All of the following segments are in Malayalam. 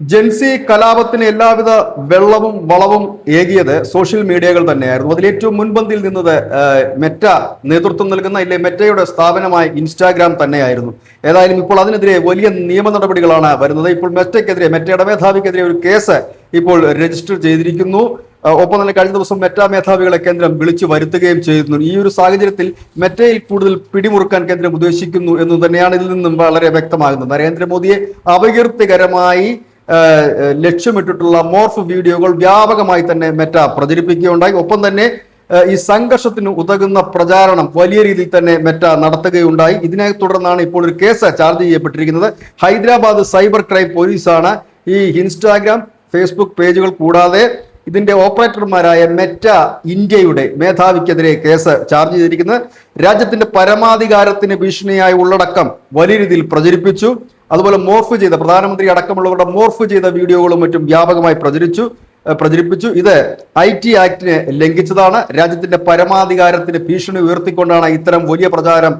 ജെൻസി കലാപത്തിന് എല്ലാവിധ വെള്ളവും വളവും ഏകിയത് സോഷ്യൽ മീഡിയകൾ തന്നെയായിരുന്നു. അതിലേറ്റവും മുൻപന്തിയിൽ നിന്നത് മെറ്റ നേതൃത്വം നൽകുന്ന മെറ്റയുടെ സ്ഥാപനമായ ഇൻസ്റ്റാഗ്രാം തന്നെയായിരുന്നു. ഏതായാലും ഇപ്പോൾ അതിനെതിരെ വലിയ നിയമ നടപടികളാണ് വരുന്നത്. ഇപ്പോൾ മെറ്റയുടെ മേധാവിക്കെതിരെ ഒരു കേസ് ഇപ്പോൾ രജിസ്റ്റർ ചെയ്തിരിക്കുന്നു. ഒപ്പം തന്നെ കഴിഞ്ഞ ദിവസം മെറ്റ മേധാവികളെ കേന്ദ്രം വിളിച്ചു വരുത്തുകയും ചെയ്യുന്നു. ഈ ഒരു സാഹചര്യത്തിൽ മെറ്റയിൽ കൂടുതൽ പിടിമുറുക്കാൻ കേന്ദ്രം ഉദ്ദേശിക്കുന്നു എന്ന് തന്നെയാണ് ഇതിൽ നിന്നും വളരെ വ്യക്തമാകുന്നത്. നരേന്ദ്രമോദിയെ അപകീർത്തികരമായി ലക്ഷ്യമിട്ടിട്ടുള്ള മോർഫ് വീഡിയോകൾ വ്യാപകമായി തന്നെ മെറ്റ പ്രചരിപ്പിക്കുകയുണ്ടായി. ഒപ്പം തന്നെ ഈ സംഘർഷത്തിന് ഉതകുന്ന പ്രചാരണം വലിയ രീതിയിൽ തന്നെ മെറ്റ നടത്തുകയുണ്ടായി. ഇതിനെ തുടർന്നാണ് ഇപ്പോൾ ഒരു കേസ് ചാർജ് ചെയ്യപ്പെട്ടിരിക്കുന്നത്. ഹൈദരാബാദ് സൈബർ ക്രൈം പോലീസാണ് ഈ ഇൻസ്റ്റാഗ്രാം, ഫേസ്ബുക്ക് പേജുകൾ കൂടാതെ ഇതിന്റെ ഓപ്പറേറ്റർമാരായ മെറ്റ ഇന്ത്യയുടെ മേധാവിക്കെതിരെ കേസ് ചാർജ് ചെയ്തിരിക്കുന്നത്. രാജ്യത്തിന്റെ പരമാധികാരത്തിന് ഭീഷണിയായ ഉള്ളടക്കം വലിയ രീതിയിൽ പ്രചരിപ്പിച്ചു. അതുപോലെ മോർഫ് ചെയ്ത പ്രധാനമന്ത്രി അടക്കമുള്ളവരുടെ മോർഫ് ചെയ്ത വീഡിയോകളും മറ്റും വ്യാപകമായി പ്രചരിപ്പിച്ചു. ഇത് IT ആക്ടിനെ ലംഘിച്ചതാണ്. രാജ്യത്തിന്റെ പരമാധികാരത്തിന് ഭീഷണി ഉയർത്തിക്കൊണ്ടാണ് ഇത്തരം വലിയ പ്രചാരം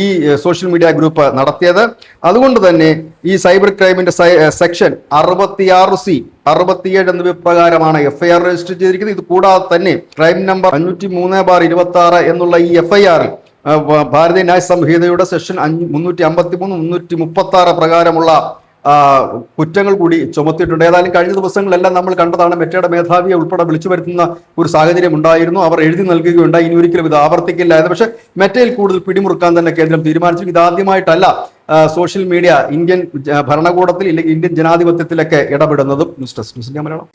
ഈ സോഷ്യൽ മീഡിയ ഗ്രൂപ്പ് നടത്തിയത്. അതുകൊണ്ട് തന്നെ ഈ സൈബർ ക്രൈമിന്റെ സെക്ഷൻ 66C 67 എന്നിവ പ്രകാരമാണ് FIR രജിസ്റ്റർ ചെയ്തിരിക്കുന്നത്. ഇത് കൂടാതെ തന്നെ ക്രൈം നമ്പർ 503/26 എന്നുള്ള ഈ FIR ഭാരതീയ ന്യായ സംഹിതയുടെ സെക്ഷൻ 353, 336 പ്രകാരമുള്ള കുറ്റങ്ങൾ കൂടി ചുമത്തിയിട്ടുണ്ട്. ഏതായാലും കഴിഞ്ഞ ദിവസങ്ങളെല്ലാം നമ്മൾ കണ്ടതാണ് മെറ്റയുടെ മേധാവിയെ ഉൾപ്പെടെ വിളിച്ചു വരുത്തുന്ന ഒരു സാഹചര്യം ഉണ്ടായിരുന്നു. അവർ എഴുതി നൽകുകയുണ്ടായി, ഇനി ഒരിക്കലും ഇത് ആവർത്തിക്കില്ല എന്ന്. പക്ഷേ മെറ്റയിൽ കൂടുതൽ പിടിമുറുക്കാൻ തന്നെ കേന്ദ്രം തീരുമാനിച്ചു. ഇതാദ്യമായിട്ടല്ല സോഷ്യൽ മീഡിയ ഇന്ത്യൻ ഭരണകൂടത്തിൽ ഇല്ലെങ്കിൽ ഇന്ത്യൻ ജനാധിപത്യത്തിലൊക്കെ ഇടപെടുന്നതും. News desk Malayalam.